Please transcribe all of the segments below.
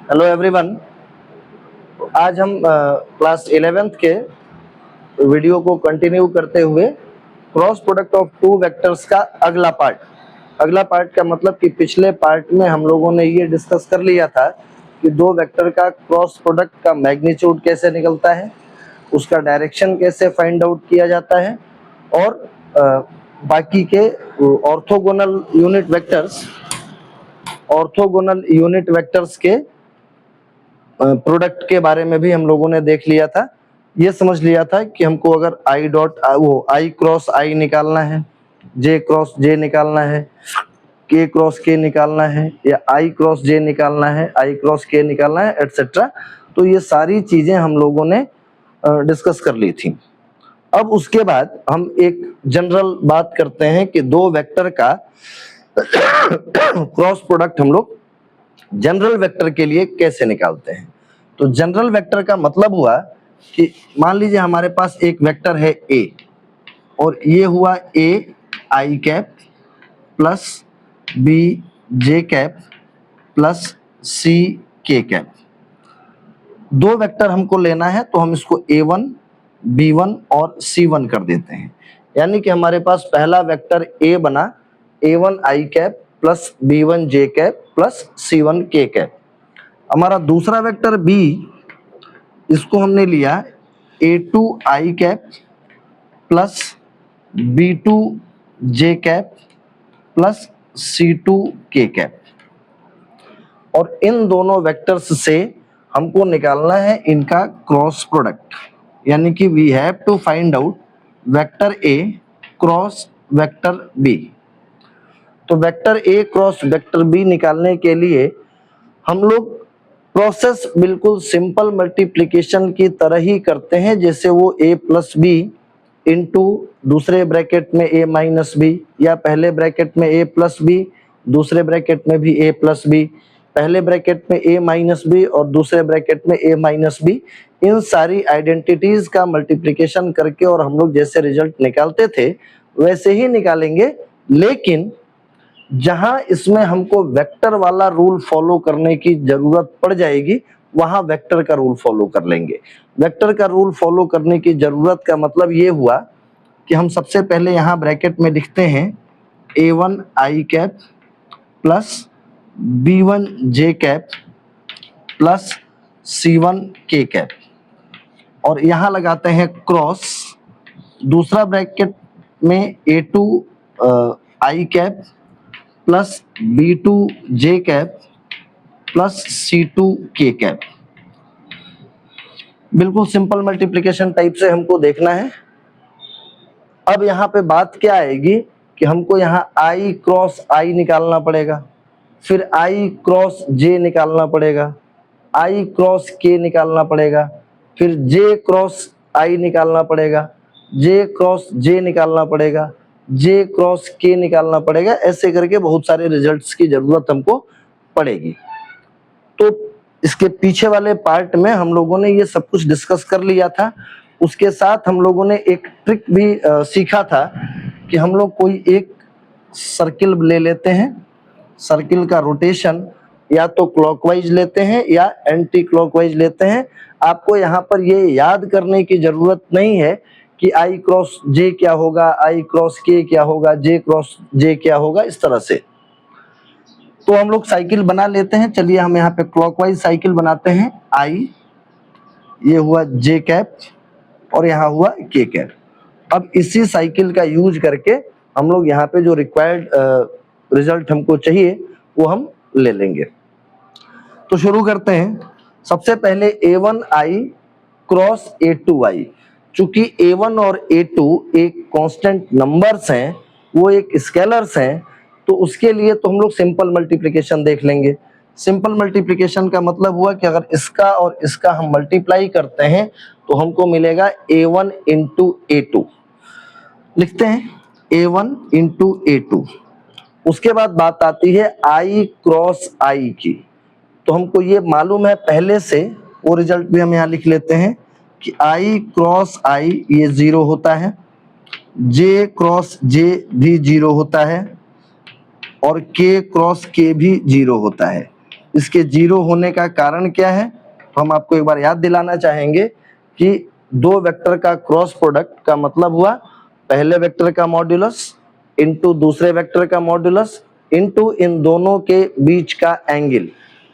Hello everyone. आज हम class 11th के वीडियो को कंटिन्यू करते हुए cross product of two vectors का अगला पार्ट का मतलब कि पिछले पार्ट में हम लोगों ने ये डिस्कस कर लिया था कि दो वेक्टर का क्रॉस प्रोडक्ट का मैग्नीट्यूड कैसे निकलता है, उसका डायरेक्शन कैसे फाइंड आउट किया जाता है और बाकी के ऑर्थोगोनल यूनिट वेक्टर्स के प्रोडक्ट के बारे में भी हम लोगों ने देख लिया था। ये समझ लिया था कि हमको अगर आई क्रॉस आई निकालना है, जे क्रॉस जे निकालना है, के क्रॉस के निकालना है या आई क्रॉस जे निकालना है, आई क्रॉस के निकालना है एटसेट्रा, तो ये सारी चीजें हम लोगों ने डिस्कस कर ली थी। अब उसके बाद हम एक जनरल बात करते हैं कि दो वेक्टर का क्रॉस प्रोडक्ट हम लोग जनरल वेक्टर के लिए कैसे निकालते हैं। तो जनरल वेक्टर का मतलब हुआ कि मान लीजिए हमारे पास एक वेक्टर है ए और ये हुआ A i cap plus B j cap plus C k cap. दो वेक्टर हमको लेना है तो हम इसको A1, B1 और C1 कर देते हैं। यानी कि हमारे पास पहला वेक्टर A बना A1 i cap plus B1 j cap plus C1 k cap. हमारा दूसरा वेक्टर B, इसको हमने लिया A2 i cap plus B2 j cap plus C2 k cap. और इन दोनों वेक्टर्स से हमको निकालना है इनका क्रॉस प्रोडक्ट, यानी कि we have to find out vector A cross vector B। तो vector A cross vector B निकालने के लिए हम लोग प्रोसेस बिल्कुल सिंपल मल्टीप्लिकेशन की तरह ही करते हैं, जैसे वो A प्लस बी इंटू दूसरे ब्रैकेट में A माइनस बी, या पहले ब्रैकेट में A प्लस बी, दूसरे ब्रैकेट में भी A प्लस बी, पहले ब्रैकेट में A माइनस बी और दूसरे ब्रैकेट में A माइनस बी। इन सारी आइडेंटिटीज का मल्टीप्लिकेशन करके और हम लोग जैसे रिजल्ट निकालते थे वैसे ही निकालेंगे, लेकिन जहां इसमें हमको वेक्टर वाला रूल फॉलो करने की जरूरत पड़ जाएगी वहां वेक्टर का रूल फॉलो कर लेंगे। वेक्टर का रूल फॉलो करने की जरूरत का मतलब ये हुआ कि हम सबसे पहले यहां ब्रैकेट में लिखते हैं A1 i cap plus B1 j cap plus C1 k cap और यहां लगाते हैं क्रॉस। दूसरा ब्रैकेट में A2 i cap plus B2 j cap plus C2 k cap. बिल्कुल सिंपल मल्टीप्लिकेशन टाइप से हमको देखना है। अब यहाँ पे बात क्या आएगी कि हमको यहाँ I क्रॉस I निकालना पड़ेगा, फिर I क्रॉस J निकालना पड़ेगा, I क्रॉस K निकालना पड़ेगा, फिर J क्रॉस I निकालना पड़ेगा, J क्रॉस J निकालना पड़ेगा, J क्रॉस K निकालना पड़ेगा। ऐसे करके बहुत सारे रिजल्ट्स की जरूरत हमको पड़ेगी। तो इसके पीछे वाले पार्ट में हम लोगों ने ये सब कुछ डिस्कस कर लिया था। उसके साथ हम लोगों ने एक ट्रिक भी सीखा था कि हम लोग कोई एक सर्किल ले लेते हैं, सर्किल का रोटेशन या तो क्लॉकवाइज लेते हैं या एंटी क्लॉकवाइज लेते हैं। आपको यहाँ पर ये याद करने की जरूरत नहीं है कि आई क्रॉस जे क्या होगा, आई क्रॉस के क्या होगा, जे क्रॉस जे क्या होगा, इस तरह से। तो हम लोग साइकिल बना लेते हैं। चलिए हम यहाँ पे क्लॉकवाइज साइकिल बनाते हैं। आई, ये हुआ जे कैप और यहाँ हुआ के कैप। अब इसी साइकिल का यूज करके हम लोग यहाँ पे जो रिक्वायर्ड रिजल्ट हमको चाहिए वो हम ले लेंगे। तो शुरू करते हैं। सबसे पहले A1 आई क्रॉस A2 आई। चूंकि A1 और A2 एक कांस्टेंट नंबर्स हैं, वो एक स्केलर्स हैं, तो उसके लिए तो हम लोग सिंपल मल्टीप्लिकेशन देख लेंगे। सिंपल मल्टीप्लिकेशन का मतलब हुआ कि अगर इसका और इसका हम मल्टीप्लाई करते हैं तो हमको मिलेगा A1 इंटू A2। लिखते हैं A1 इंटू A2। उसके बाद बात आती है I क्रॉस I की। तो हमको ये मालूम है पहले से, वो रिजल्ट भी हम यहाँ लिख लेते हैं कि I क्रॉस I ये 0 होता है, J क्रॉस J भी 0 होता है और K क्रॉस K भी 0 होता है। इसके जीरो होने का कारण क्या है? तो हम आपको एक बार याद दिलाना चाहेंगे कि दो वेक्टर का क्रॉस प्रोडक्ट का मतलब हुआ पहले वेक्टर का मॉड्यूलस इनटू दूसरे वेक्टर का मॉड्यूलस इनटू इन दोनों के बीच का एंगल।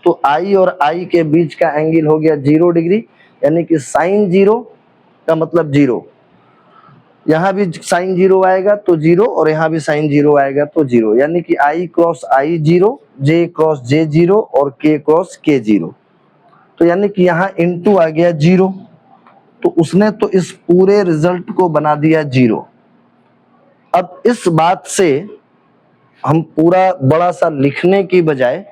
तो आई और आई के बीच का एंगल हो गया 0 डिग्री, यानी कि साइन 0 का मतलब 0। यहाँ भी साइन 0 आएगा तो 0 और यहाँ भी साइन 0 आएगा तो 0, यानी कि आई क्रॉस आई 0, जे क्रॉस जे 0 और के क्रॉस के 0। तो यानी कि यहाँ इनटू आ गया 0, तो उसने तो इस पूरे रिजल्ट को बना दिया 0। अब इस बात से हम पूरा बड़ा सा लिखने की बजाय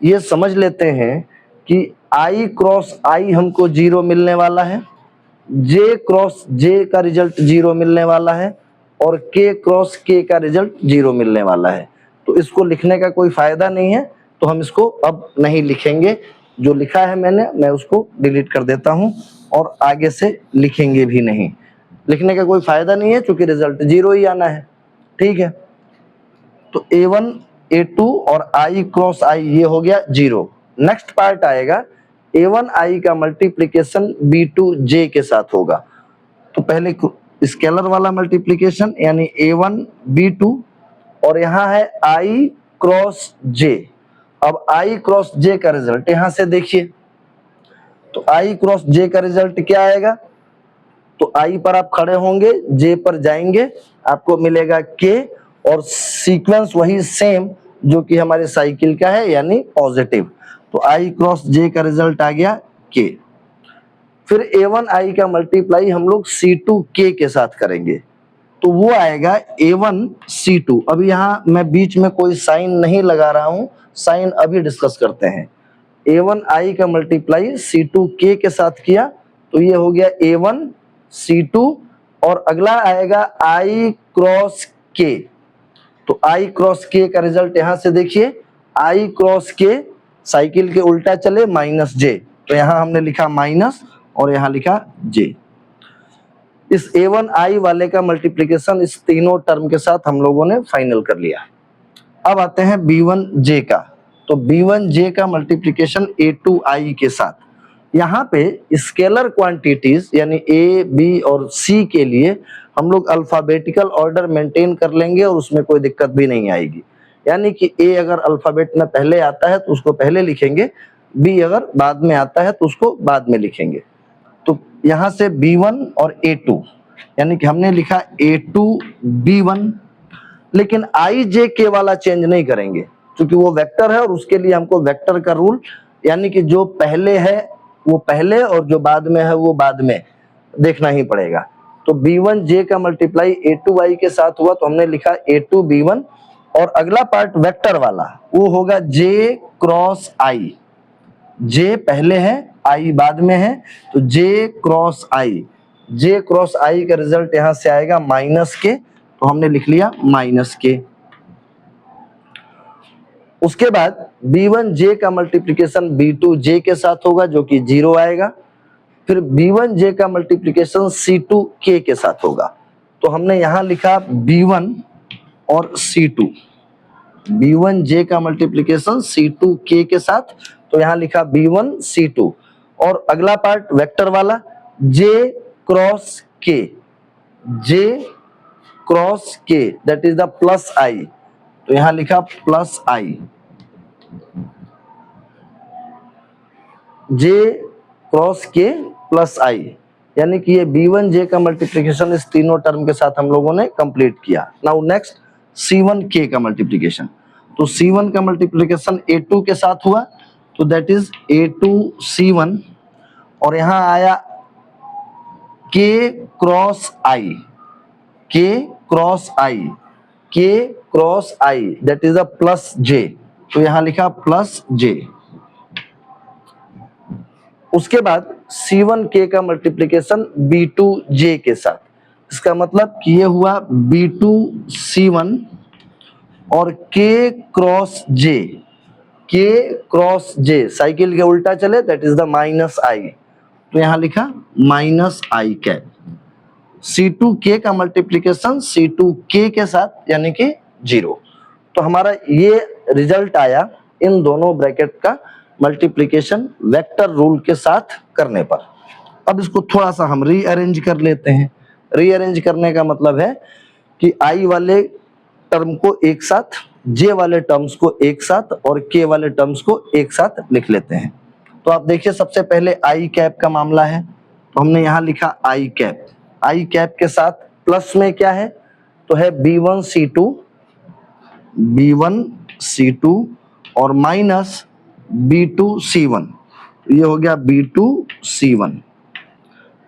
ये समझ लेते हैं कि आई क्रॉस आई हमको 0 मिलने वाला है, जे क्रॉस जे का रिजल्ट 0 मिलने वाला है और के क्रॉस के का रिजल्ट 0 मिलने वाला है। तो इसको लिखने का कोई फायदा नहीं है, तो हम इसको अब नहीं लिखेंगे। जो लिखा है मैंने, मैं उसको डिलीट कर देता हूं और आगे से लिखेंगे भी नहीं। लिखने का कोई फायदा नहीं है क्योंकि रिजल्ट 0 ही आना है। ठीक है, तो A1 A2 और I क्रॉस I ये हो गया 0। नेक्स्ट पार्ट आएगा A1 I का मल्टीप्लिकेशन B2 J के साथ होगा। तो पहले स्केलर वाला मल्टीप्लिकेशन यानी A1 B2 और यहाँ है I क्रॉस J। अब I क्रॉस J का रिजल्ट यहाँ से देखिए, तो I क्रॉस J का रिजल्ट क्या आएगा? तो I पर आप खड़े होंगे, J पर जाएंगे, आपको मिलेगा K और सीक्वेंस वही सेम जो कि हमारे साइकिल का है यानी पॉजिटिव। तो I क्रॉस J का रिजल्ट आ गया K। फिर A1 I का मल्टीप्लाई हम लोग C2 K के साथ करेंगे, तो वो आएगा A1 C2। अभी यहाँ मैं बीच में कोई साइन नहीं लगा रहा हूँ, साइन अभी डिस्कस करते हैं। A1 I का मल्टीप्लाई C2 K के साथ किया तो ये हो गया A1 C2 और अगला आएगा I क्रॉस K। तो I क्रॉस K का रिजल्ट यहां से देखिए, I क्रॉस K साइकिल के उल्टा चले माइनस J, तो यहां हमने लिखा माइनस और यहां लिखा J। इस A1 I वाले का मल्टीप्लिकेशन इस तीनों टर्म के साथ हम लोगों ने फाइनल कर लिया। अब आते हैं B1 J का, तो B1 J का मल्टीप्लिकेशन A2 I के साथ। यहाँ पे स्केलर क्वांटिटीज यानी A, B और C के लिए हम लोग अल्फाबेटिकल ऑर्डर मेंटेन कर लेंगे और उसमें कोई दिक्कत भी नहीं आएगी। यानी कि A अगर अल्फाबेट में पहले आता है तो उसको पहले लिखेंगे, B अगर बाद में आता है तो उसको बाद में लिखेंगे। तो यहाँ से B1 और A2 यानी कि हमने लिखा A2 B1, लेकिन I J K वाला चेंज नहीं करेंगे क्योंकि वो वेक्टर है और उसके लिए हमको वेक्टर का रूल यानी कि जो पहले है वो पहले और जो बाद में है वो बाद में देखना ही पड़ेगा। तो B1 J का मल्टीप्लाई A2 I के साथ हुआ तो हमने लिखा A2 B1 और अगला पार्ट वेक्टर वाला वो होगा J क्रॉस I। J पहले है I बाद में है तो J cross I। J cross I का रिजल्ट यहां से आएगा माइनस के, तो हमने लिख लिया माइनस के। उसके बाद B1 J का मल्टीप्लिकेशन B2 J के साथ होगा जो कि 0 आएगा। फिर B1 J का मल्टीप्लिकेशन C2 K के साथ होगा, तो हमने यहां लिखा B1 और C2। B1 J का मल्टीप्लिकेशन C2 K के साथ, तो यहां लिखा B1 C2 और अगला पार्ट वेक्टर वाला J cross K, J cross K that is the plus I, तो यहां लिखा plus I। J cross K plus I यानी कि ये B1 J का मल्टीप्लिकेशन इस तीनों टर्म के साथ हम लोगों ने कंप्लीट किया। नाउ नेक्स्ट C1 K का मल्टीप्लिकेशन, तो C1 का मल्टीप्लिकेशन A2 के साथ हुआ तो दैट इज A2 C1 और यहां आया K cross I, K cross I, K cross I that is a plus J, तो यहां लिखा प्लस J। उसके बाद C1 K का मल्टीप्लिकेशन B2 J के साथ, इसका मतलब कि ये हुआ B2 C1 और K cross J, K cross J cycle के उल्टा चले that is the minus I, तो यहां लिखा minus I cap. C2 K का मल्टीप्लिकेशन C2 K के साथ यानी कि 0। तो हमारा ये रिजल्ट आया इन दोनों ब्रैकेट का मल्टीप्लिकेशन वेक्टर रूल के साथ करने पर। अब इसको थोड़ा सा हम रीअरेंज कर लेते हैं। रीअरेंज करने का मतलब है कि आई वाले टर्म को एक साथ, जे वाले टर्म्स को एक साथ और के वाले टर्म्स को एक साथ लिख लेते हैं। तो आप देखिए सबसे पहले आई कैप का मामला है, तो हमने यहाँ लिखा आई कैप। आई कैप के साथ प्लस में क्या है, तो है B1C2 और माइनस B2C1, ये हो गया B2C1।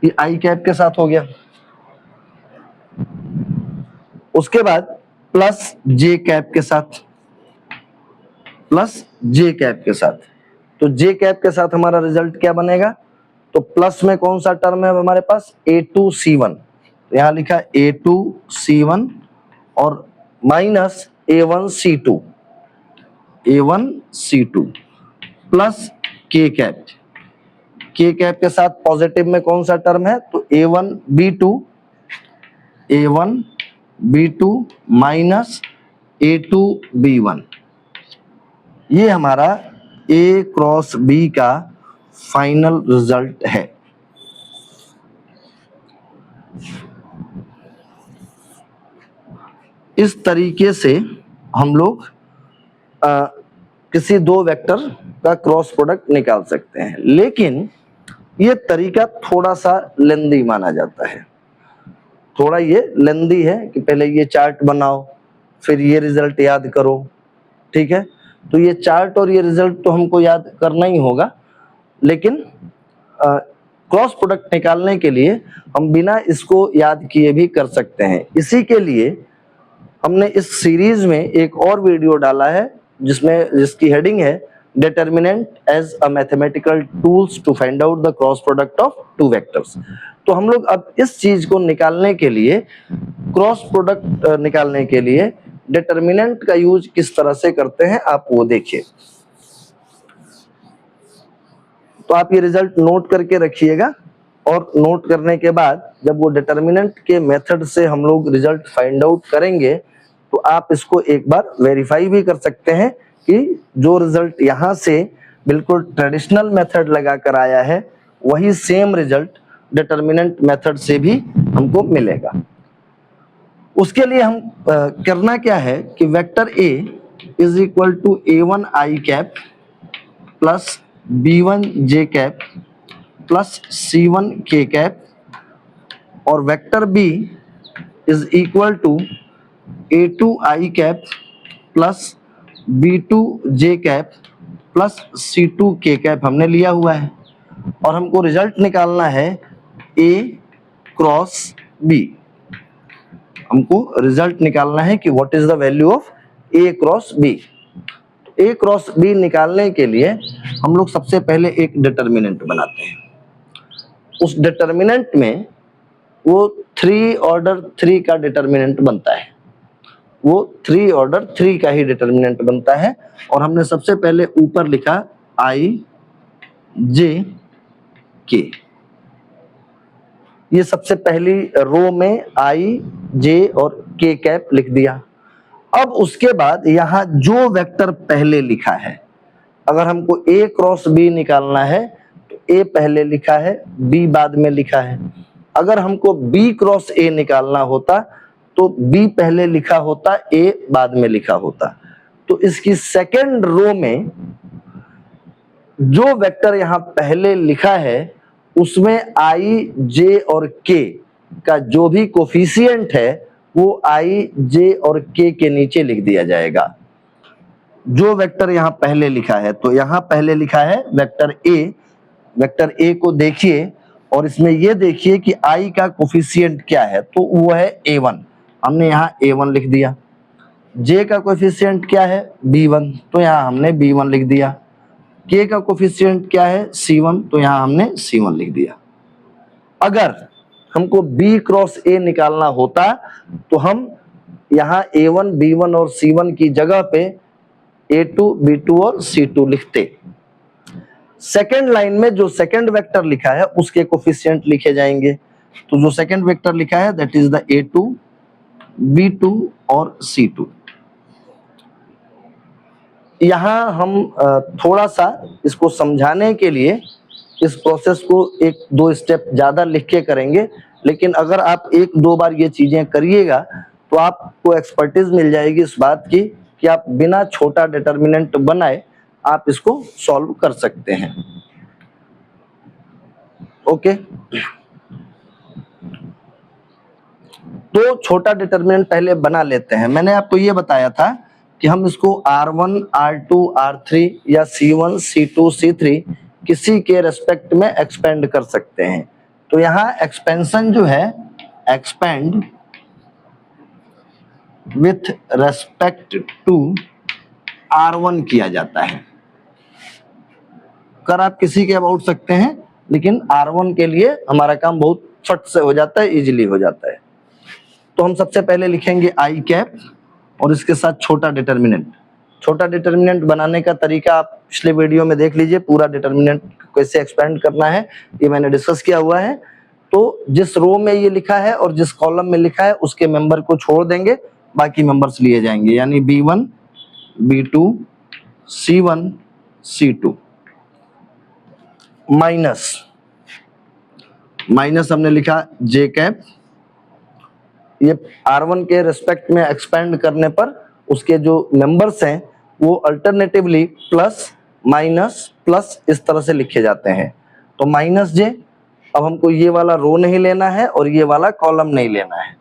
ये आई कैप के साथ हो गया। उसके बाद प्लस जे कैप के साथ, प्लस जे कैप के साथ, तो जे कैप के साथ हमारा रिजल्ट क्या बनेगा, तो प्लस में कौन सा टर्म है हमारे पास, A2C1, तो यहां लिखा A2C1 और माइनस A1C2 प्लस के कैप। के कैप के साथ पॉजिटिव में कौन सा टर्म है, तो A1B2 माइनस A2B1। ये हमारा A क्रॉस B का फाइनल रिजल्ट है। इस तरीके से हम लोग किसी दो वेक्टर का क्रॉस प्रोडक्ट निकाल सकते हैं, लेकिन ये तरीका थोड़ा सा लेंदी माना जाता है। थोड़ा ये लेंदी है कि पहले ये चार्ट बनाओ फिर ये रिजल्ट याद करो, ठीक है। तो ये चार्ट और ये रिजल्ट तो हमको याद करना ही होगा, लेकिन क्रॉस प्रोडक्ट निकालने के लिए हम बिना इसको याद किए भी कर सकते हैं। इसी के लिए हमने इस सीरीज में एक और वीडियो डाला है जिसकी हेडिंग है determinant as a mathematical tools to find out the cross product of two vectors. तो हम लोग अब इस चीज को निकालने के लिए, क्रॉस प्रोडक्ट निकालने के लिए डिटर्मिनेंट का यूज किस तरह से करते हैं आप वो देखिए। तो आप ये रिजल्ट नोट करके रखिएगा, और नोट करने के बाद जब वो डिटर्मिनेंट के मेथड से हम लोग रिजल्ट फाइंड आउट करेंगे तो आप इसको एक बार वेरीफाई भी कर सकते हैं कि जो रिजल्ट यहाँ से बिल्कुल ट्रेडिशनल मेथड लगा कर आया है वही सेम रिजल्ट डिटर्मिनेंट मेथड से भी हमको मिलेगा। उसके लिए हम करना क्या है कि vector A is equal to A1 i cap plus B1 j cap plus C1 k cap, और vector B is equal to A2 i cap plus B2 j cap plus C2 k cap हमने लिया हुआ है, और हमको result निकालना है A cross B। हमको रिजल्ट निकालना है कि what is the value of A cross B। A cross B निकालने के लिए हम लोग सबसे पहले एक डिटर्मिनेंट बनाते हैं। उस डिटर्मिनेंट में वो 3 ऑर्डर 3 का डिटर्मिनेंट बनता है, वो 3 ऑर्डर 3 का ही डिटर्मिनेंट बनता है। और हमने सबसे पहले ऊपर लिखा I J K, ये सबसे पहली रो में I J और K कैप लिख दिया। अब उसके बाद यहाँ जो वेक्टर पहले लिखा है, अगर हमको A क्रॉस B निकालना है तो A पहले लिखा है, B बाद में लिखा है। अगर हमको B क्रॉस A निकालना होता तो B पहले लिखा होता, A बाद में लिखा होता। तो इसकी सेकेंड रो में जो वेक्टर यहाँ पहले लिखा है उसमें I J और K का जो भी कोफिशिएंट है वो I J और K के नीचे लिख दिया जाएगा। जो वेक्टर यहाँ पहले लिखा है, तो यहाँ पहले लिखा है वेक्टर A। वेक्टर A को देखिए और इसमें ये देखिए कि I का कोफिशिएंट क्या है, तो वो है A1, हमने यहाँ A1 लिख दिया। J का कोफिशिएंट क्या है, B1, तो यहाँ हमने B1 लिख दिया। K का कोफिशिएंट क्या है, C1, तो यहाँ हमने C1 लिख दिया। अगर हमको B क्रॉस A निकालना होता तो हम यहाँ A1, B1 और C1 की जगह पे A2, B2 और C2 लिखते। सेकेंड लाइन में जो सेकेंड वेक्टर लिखा है उसके कोफिशिएंट लिखे जाएंगे। तो जो सेकेंड वेक्टर लिखा है that is the A2, B2 और C2। यहाँ हम थोड़ा सा इसको समझाने के लिए इस प्रोसेस को एक दो स्टेप ज्यादा लिख के करेंगे, लेकिन अगर आप एक दो बार ये चीजें करिएगा तो आपको एक्सपर्टीज मिल जाएगी इस बात की कि आप बिना छोटा डिटर्मिनेंट बनाए आप इसको सॉल्व कर सकते हैं। ओके, तो छोटा डिटर्मिनेंट पहले बना लेते हैं। मैंने आपको ये बताया था कि हम इसको R1, R2, R3 या C1, C2, C3 किसी के रेस्पेक्ट में एक्सपेंड कर सकते हैं। तो यहाँ एक्सपेंशन जो है, expand with respect to R1 किया जाता है। कर आप किसी के अबाउट सकते हैं, लेकिन R1 के लिए हमारा काम बहुत फट से हो जाता है, इजीली हो जाता है। तो हम सबसे पहले लिखेंगे आई कैप और इसके साथ छोटा डिटर्मिनेंट। छोटा डिटर्मिनेंट बनाने का तरीका आप पिछले वीडियो में देख लीजिए, पूरा डिटर्मिनेंट कैसे एक्सपेंड करना है ये मैंने डिस्कस किया हुआ है। तो जिस रो में ये लिखा है और जिस कॉलम में लिखा है उसके मेंबर को छोड़ देंगे, बाकी मेंबर्स लिए जाएंगे, यानी B1, B2, C1, C2 minus हमने लिखा J कैप। ये R1 के रेस्पेक्ट में एक्सपेंड करने पर उसके जो मेंबर्स हैं वो अल्टरनेटिवली प्लस माइनस प्लस इस तरह से लिखे जाते हैं। तो माइनस J, अब हमको ये वाला रो नहीं लेना है और ये वाला कॉलम नहीं लेना है,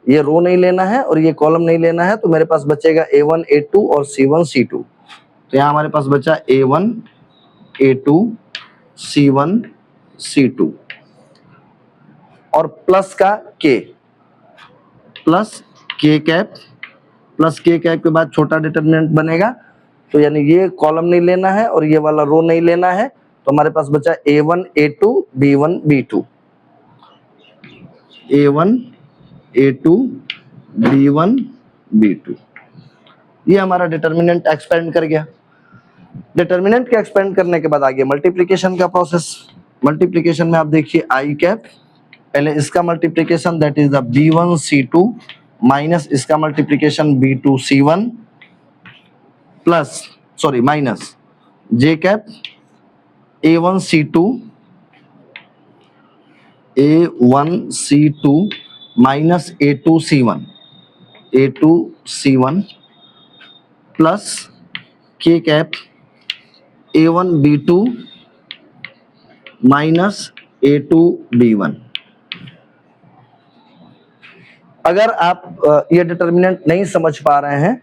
ये रो नहीं लेना है और ये कॉलम नहीं लेना है, तो मेरे पास बचेगा A1, A2 और C1, C2। तो यहाँ हमारे पास बचा A1, A2, C1, C2 और प्लस का K, plus K cap, plus K cap के बाद छोटा डिटर्मिनेंट बनेगा। तो यानी ये कॉलम नहीं लेना है और ये वाला रो नहीं लेना है, तो हमारे पास बचा A1, A2, B1, B2, A1, A2, B1, B2। ये हमारा डिटर्मिनेंट एक्सपेंड कर गया। डिटर्मिनेंट के एक्सपेंड करने के बाद आगे मल्टीप्लिकेशन का प्रोसेस। मल्टीप्लिकेशन में आप देखिए आई कैप, पहले इसका multiplication that is the B1 C2 minus इसका multiplication B2 C1 plus minus J cap A1 C2 minus A2 C1 plus K cap A1 B2 minus A2 B1। अगर आप ये डिटर्मिनेंट नहीं समझ पा रहे हैं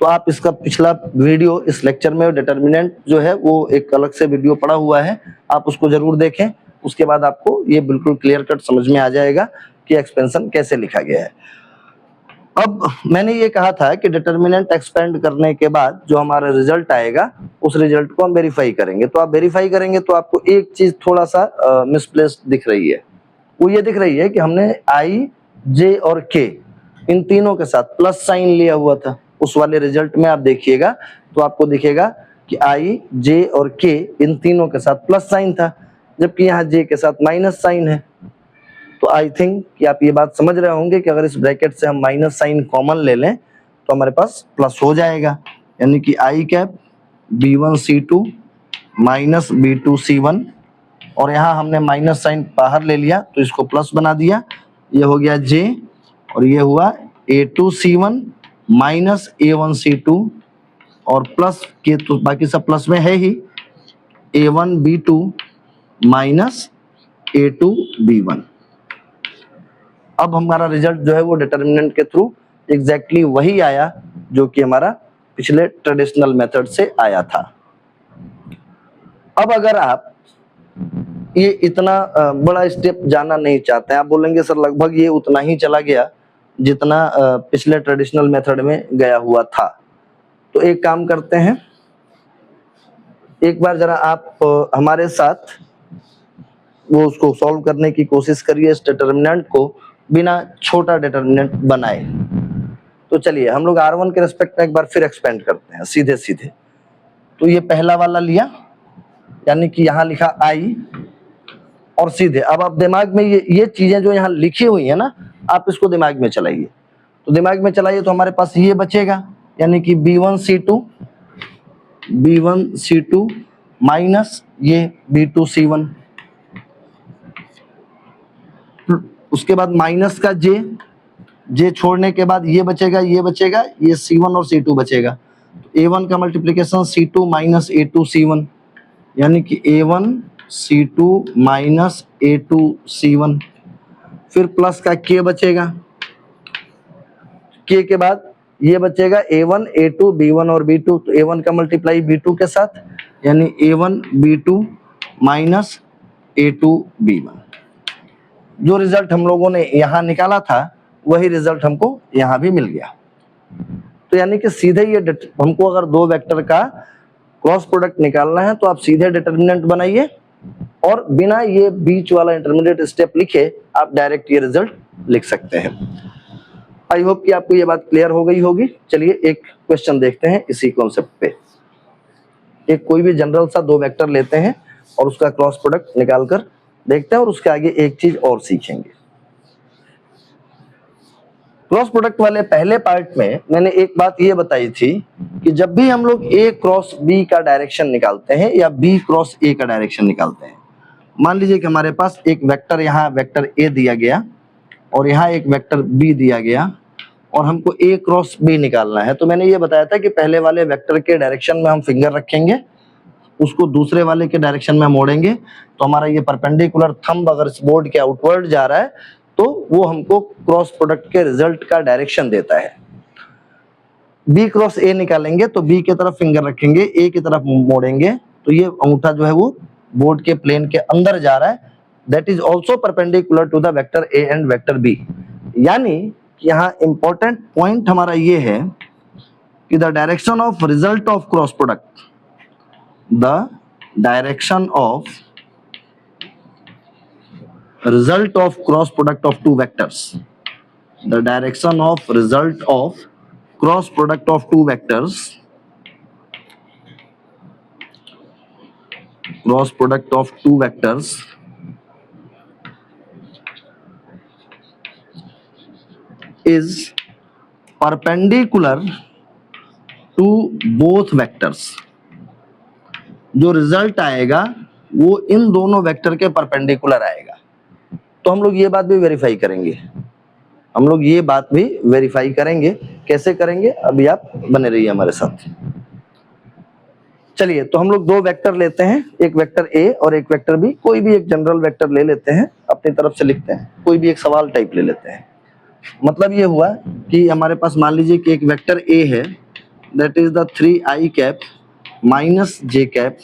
तो आप इसका पिछला वीडियो, इस लेक्चर में डिटर्मिनेंट जो है वो एक अलग से वीडियो पड़ा हुआ है, आप उसको जरूर देखें। उसके बाद आपको ये बिल्कुल क्लियर कट समझ में आ जाएगा कि एक्सपेंशन कैसे लिखा गया है। अब मैंने ये कहा था कि डिटर्मिनेंट एक्सपेंड करने के बाद जो हमारा रिजल्ट आएगा उस रिजल्ट को हम वेरीफाई करेंगे। तो आप वेरीफाई करेंगे तो आपको एक चीज थोड़ा सा मिसप्लेस्ड दिख रही है, वो ये दिख रही है कि हमने I, J और K इन तीनों के साथ प्लस साइन लिया हुआ था। उस वाले रिजल्ट में आप देखिएगा तो आपको दिखेगा कि I, J और K इन तीनों के साथ प्लस साइन था, जबकि यहाँ J के साथ माइनस साइन है। तो आई थिंक कि आप ये बात समझ रहे होंगे कि अगर इस ब्रैकेट से हम माइनस साइन कॉमन ले लें तो हमारे पास प्लस हो जाएगा, यानी कि आई cap B1 C2 minus B2 C1 और यहाँ हमने माइनस साइन बाहर ले लिया तो इसको प्लस बना दिया। ये हो गया J और ये हुआ A2 C1 minus A1 C2 और प्लस के तो बाकी सब प्लस में है ही, A1 B2 minus A2 B1। अब हमारा रिजल्ट जो है वो डिटर्मिनेंट के थ्रू एग्जैक्टली वही आया जो कि हमारा पिछले ट्रेडिशनल मेथड से आया था। अब अगर आप ये इतना बड़ा स्टेप जाना नहीं चाहते हैं, आप बोलेंगे सर लगभग ये उतना ही चला गया जितना पिछले ट्रेडिशनल मेथड में गया हुआ था, तो एक काम करते हैं, एक बार जरा आप हमारे साथ वो उसको सॉल्व करने की कोशिश करिए, इस डिटर्मिनेंट को बिना छोटा डिटर्मिनेंट बनाए। तो चलिए हम लोग R1 के रेस्पेक्ट में एक बार फिर एक्सपेंड करते हैं सीधे सीधे। तो ये पहला वाला लिया, यानी कि यहाँ लिखा I और सीधे अब आप दिमाग में ये चीजें जो यहाँ लिखी हुई है ना, आप इसको दिमाग में चलाइए। तो दिमाग में चलाइए तो हमारे पास ये बचेगा, यानी कि B1 C2 B1C2 माइनस ये B2C1, उसके बाद माइनस का जे छोड़ने के बाद ये बचेगा, ये C1 और C2 बचेगा। A1 का multiplication C2 minus A2 C1, यानी कि A1 C2 minus A2 C1, फिर प्लस का K बचेगा, K के बाद ये बचेगा A1 A2 B1 और B2, तो A1 का मल्टीप्लाई B2 के साथ, यानी A1 B2 minus A2 B1। जो रिजल्ट हम लोगों ने यहाँ निकाला था वही रिजल्ट हमको यहाँ भी मिल गया। तो यानी कि सीधे ये हमको अगर दो वेक्टर का क्रॉस प्रोडक्ट निकालना है तो आप सीधे डिटर्मिनेंट बनाइए और बिना ये बीच वाला इंटरमीडिएट स्टेप लिखे आप डायरेक्ट ये रिजल्ट लिख सकते हैं। आई होप कि आपको ये बात क्लियर हो गई होगी। चलिए एक क्वेश्चन देखते हैं इसी कॉन्सेप्ट पे। एक कोई भी जनरल सा दो वेक्टर लेते हैं और उसका क्रॉस प्रोडक्ट निकाल कर देखते हैं और उसके आगे एक चीज और सीखेंगे। क्रॉस प्रोडक्ट वाले पहले पार्ट में मैंने एक बात ये बताई थी कि जब भी हम लोग A क्रॉस B का डायरेक्शन निकालते हैं या B क्रॉस A का डायरेक्शन निकालते हैं, मान लीजिए कि हमारे पास एक वेक्टर यहाँ वेक्टर A दिया गया और यहाँ एक वेक्टर B दिया गया और हमको A क्रॉस B निकालना है। तो मैंने ये बताया था कि पहले वाले वेक्टर के डायरेक्शन में हम फिंगर रखेंगे, उसको दूसरे वाले के डायरेक्शन में मोड़ेंगे, तो हमारा ये परपेंडिकुलर थंब अगर इस बोर्ड के आउटवर्ड जा रहा है तो वो हमको क्रॉस प्रोडक्ट के रिजल्ट का डायरेक्शन देता है। B क्रॉस A निकालेंगे तो B की तरफ फिंगर रखेंगे, A की तरफ मोड़ेंगे, तो ये अंगूठा जो है वो बोर्ड के प्लेन के अंदर जा रहा है, that is also perpendicular to the vector A and vector B। यानी यहाँ इंपॉर्टेंट पॉइंट हमारा ये है कि the direction of result of cross product, the direction of result of cross product of two vectors, the direction of result of cross product of two vectors, cross product of two vectors is perpendicular to both vectors। जो result आएगा वो इन दोनों vector के perpendicular आएगा। तो हम लोग ये बात भी वेरीफाई करेंगे, कैसे करेंगे अभी आप बने रहिए हमारे साथ। चलिए तो हम लोग दो वेक्टर लेते हैं, एक वेक्टर A और एक वेक्टर B, कोई भी एक जनरल वेक्टर ले लेते हैं, अपनी तरफ से लिखते हैं, कोई भी एक सवाल टाइप ले लेते हैं। मतलब ये हुआ कि हमारे पास मान लीजिए कि एक वेक्टर A है, that is the 3i cap minus j cap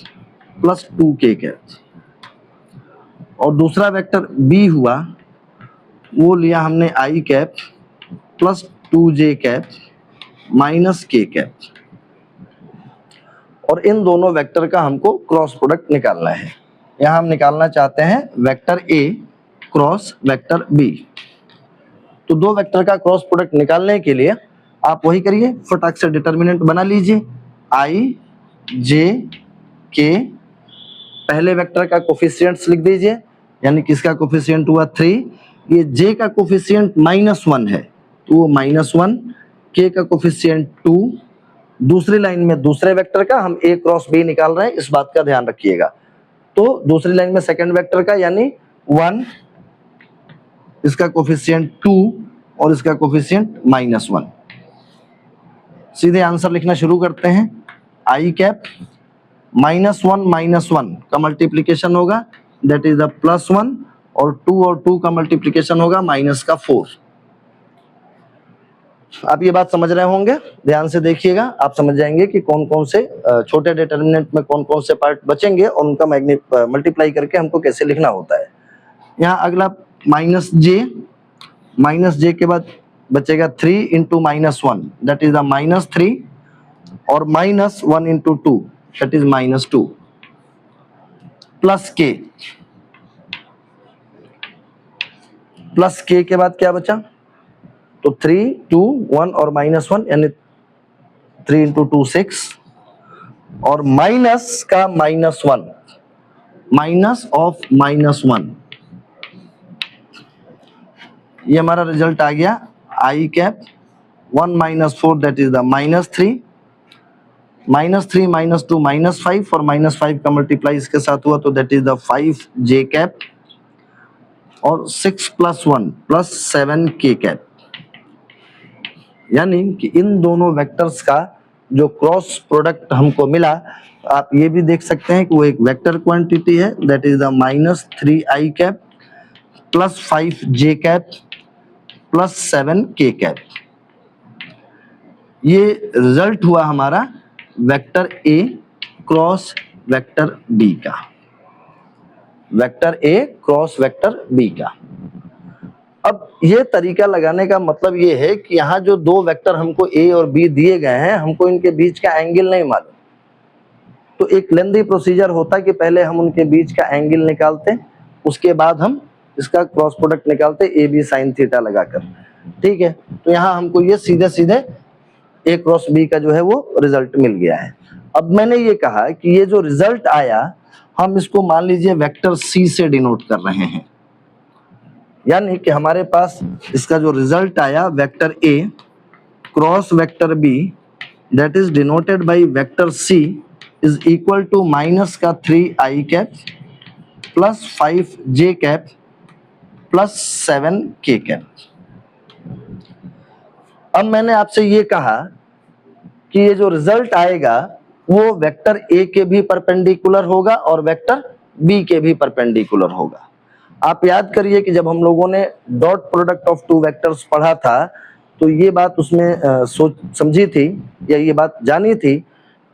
plus 2k cap, और दूसरा वेक्टर B हुआ, वो लिया हमने i cap plus 2j cap minus k cap, और इन दोनों वेक्टर का हमको क्रॉस प्रोडक्ट निकालना है। यहाँ हम निकालना चाहते हैं vector A cross vector B। तो दो वेक्टर का क्रॉस प्रोडक्ट निकालने के लिए आप वही करिए, फटाक से डिटर्मिनेंट बना लीजिए, i j k, पहले वेक्टर का कोफिशिएंट्स लिख दीजिए, यानी किसका कोफिशिएंट हुआ 3, ये j का कोफिशिएंट -1 है तो वो -1, k का कोफिशिएंट 2, दूसरी लाइन में दूसरे वेक्टर का हम A क्रॉस B निकाल रहे हैं, इस बात का ध्यान रखिएगा। तो दूसरी लाइन में सेकंड वेक्टर का यानी 1, इसका कोफिशिएंट 2 और इसका कोफिशिएंट -1। सीधे आंसर लिखना शुरू करते हैं। i कैप -1 का मल्टीप्लिकेशन होगा, दैट इज द +1, और 2 का मल्टीप्लिकेशन होगा -4। आप ये बात समझ रहे होंगे, ध्यान से देखिएगा, आप समझ जाएंगे कि कौन कौन से छोटे डिटर्मिनेंट में कौन कौन से पार्ट बचेंगे और उनका मल्टीप्लाई करके हमको कैसे लिखना होता है। यहाँ अगला -j के बाद बचेगा 3 into -1, दैट इज द -3, और -1 into 2, that is -2, plus k के बाद क्या बचा, तो 3, 2, 1 और -1, यानी 3 into 2 6, और माइनस का -1, माइनस ऑफ -1, ये हमारा रिजल्ट आ गया i cap 1 - 4, that is the -3, -3 -2 -5 और -5 का मल्टीप्लाई इसके साथ हुआ तो that is the 5j cap और 6 + 1 + 7k कैप। यानी कि इन दोनों वेक्टर्स का जो क्रॉस प्रोडक्ट हमको मिला, आप ये भी देख सकते हैं कि वो एक वेक्टर क्वांटिटी है, that is the -3i cap + 5j cap + 7k cap. ये रिजल्ट हुआ हमारा vector A cross vector B का, vector A cross vector B का। अब ये तरीका लगाने का मतलब ये है कि यहाँ जो दो वेक्टर हमको ए और बी दिए गए हैं, हमको इनके बीच का एंगल नहीं मालूम, तो एक लेंथी प्रोसीजर होता है कि पहले हम उनके बीच का एंगल निकालते हैं, उसके बाद हम इसका क्रॉस प्रोडक्ट निकालते हैं ए बी साइन थीटा लगाकर। ठीक है, तो यहाँ हमको ये सीधे सीधे ए क्रॉस बी का जो है वो रिजल्ट मिल गया है। अब मैंने ये कहा कि ये जो रिजल्ट आया, हम इसको मान लीजिए वेक्टर सी से डिनोट कर रहे हैं, यानी कि हमारे पास इसका जो रिजल्ट आया vector A cross vector B that is denoted by vector C is equal to minus का 3i cap plus 5j cap plus 7k cap. अब मैंने आपसे ये कहा कि ये जो रिजल्ट आएगा वो वेक्टर ए के भी परपेंडिकुलर होगा और वेक्टर बी के भी परपेंडिकुलर होगा। आप याद करिए कि जब हम लोगों ने dot product of two vectors पढ़ा था तो ये बात उसमें सोच समझी थी या ये बात जानी थी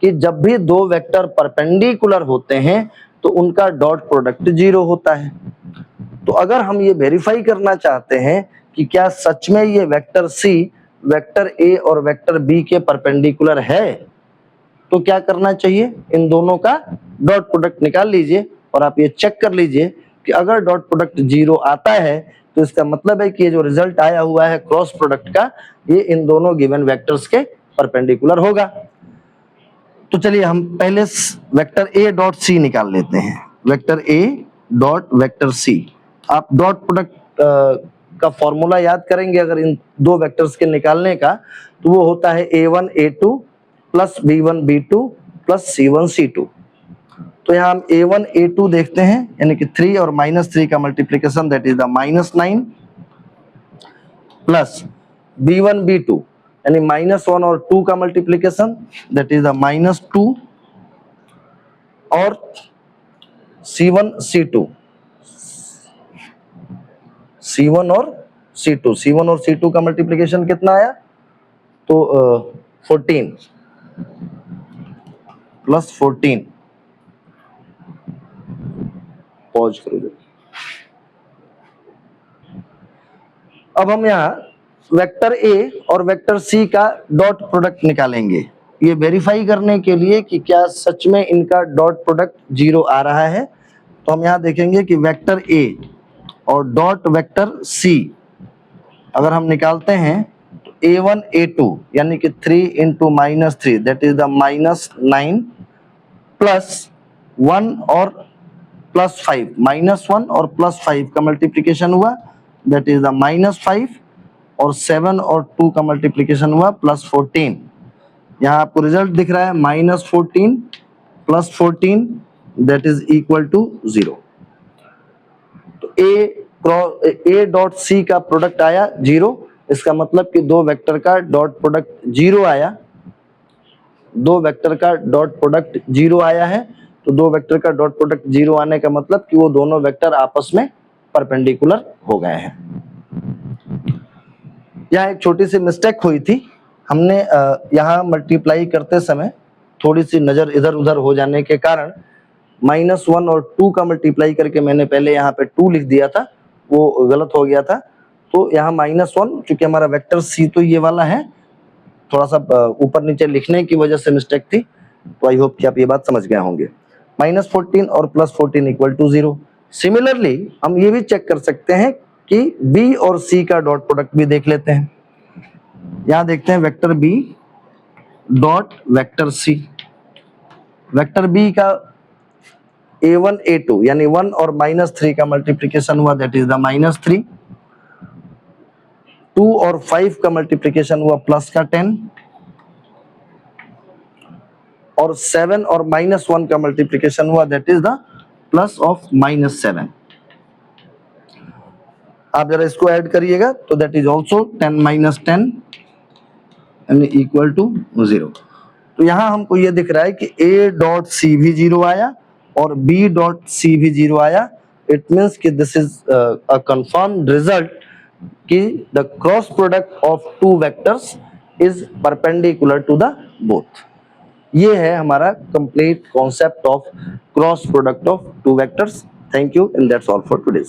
कि जब भी दो वेक्टर परपेंडिकुलर होते हैं तो उनका डॉट प्रोडक्ट 0 होता है। तो अगर हम ये वेरीफाई करना चाहते हैं कि क्या सच में ये वेक्टर सी वेक्टर ए और वेक्टर बी के परपेंडिकुलर है, तो क्या करना चाहिए, इन दोनों का डॉट प्रोडक्ट निकाल लीजिए और आप ये चेक कर लीजिए कि अगर डॉट प्रोडक्ट 0 आता है तो इसका मतलब है कि ये जो रिजल्ट आया हुआ है क्रॉस प्रोडक्ट का, ये इन दोनों गिवन वेक्टर्स के परपेंडिकुलर होगा। तो चलिए हम पहले वेक्टर ए डॉट सी निकाल लेते हैं। Vector A dot vector C, आप डॉट प्रोडक्ट का फॉर्मूला याद करेंगे अगर इन दो वेक्टर्स के निकालने का, तो वो होता है a1 a2 plus b1 b2 plus c1 c2। तो यहाँ हम a1 a2 देखते हैं, यानी कि 3 और -3 का multiplication that is the -9 plus b1 b2 यानी -1 और 2 का मल्टीप्लिकेशन दैट इज द -2 और c1 c2, c1 और c2 का मल्टीप्लिकेशन कितना आया, तो 14 प्लस 14, पॉज करो। अब हम यहाँ वेक्टर ए और वेक्टर सी का डॉट प्रोडक्ट निकालेंगे, ये वेरीफाई करने के लिए कि क्या सच में इनका डॉट प्रोडक्ट 0 आ रहा है। तो हम यहाँ देखेंगे कि वेक्टर ए और डॉट वेक्टर सी अगर हम निकालते हैं तो a1 a2 यानी कि 3 into -3 that is the -9 plus 1 और प्लस 5, -1 और प्लस 5 का मल्टीप्लिकेशन हुआ दैट इज द -5 और 7 और 2 का मल्टीप्लिकेशन हुआ +14। यहाँ आपको रिजल्ट दिख रहा है -14 plus 14 that is equal to 0। तो ए डॉट सी का प्रोडक्ट आया 0, इसका मतलब कि दो वेक्टर का डॉट प्रोडक्ट 0 आया, दो वेक्टर का डॉट प्रोडक्ट 0 आया है। तो दो वेक्टर का डॉट प्रोडक्ट 0 आने का मतलब कि वो दोनों वेक्टर आपस में परपेंडिकुलर हो गए हैं। यहाँ एक छोटी सी मिस्टेक हुई थी, हमने यहाँ मल्टीप्लाई करते समय थोड़ी सी नजर इधर उधर हो जाने के कारण -1 और 2 का मल्टीप्लाई करके मैंने पहले यहाँ पे 2 लिख दिया था, वो गलत हो गया था। तो यहाँ -1 चूंकि हमारा वेक्टर सी तो ये वाला है, थोड़ा सा ऊपर नीचे लिखने की वजह से मिस्टेक थी, तो आई होप कि आप ये बात समझ गए होंगे। -14 और +14 इक्वल टू 0। सिमिलरली हम ये भी चेक कर सकते हैं कि बी और सी का डॉट प्रोडक्ट भी देख लेते हैं। यहाँ देखते हैं vector B dot vector C, vector B का a1 a2 यानी 1 और -3 का मल्टीप्लिकेशन हुआ दैट इज द -3, 2 और 5 का मल्टीप्लिकेशन हुआ प्लस का 10 और 7 और -1 का मल्टीप्लिकेशन हुआ, that is the plus of -7। आप जरा इसको ऐड करिएगा तो दैट इज ऑल्सो 10 - 10 यानी इक्वल टू 0। तो यहाँ हमको ये दिख रहा है कि A.C भी 0 आया और B.C भी 0 आया। इट मीन्स कि this is a confirm result कि the cross product of two vectors is perpendicular to the both. ये है हमारा complete concept of cross product of two vectors. Thank you and that's all for today.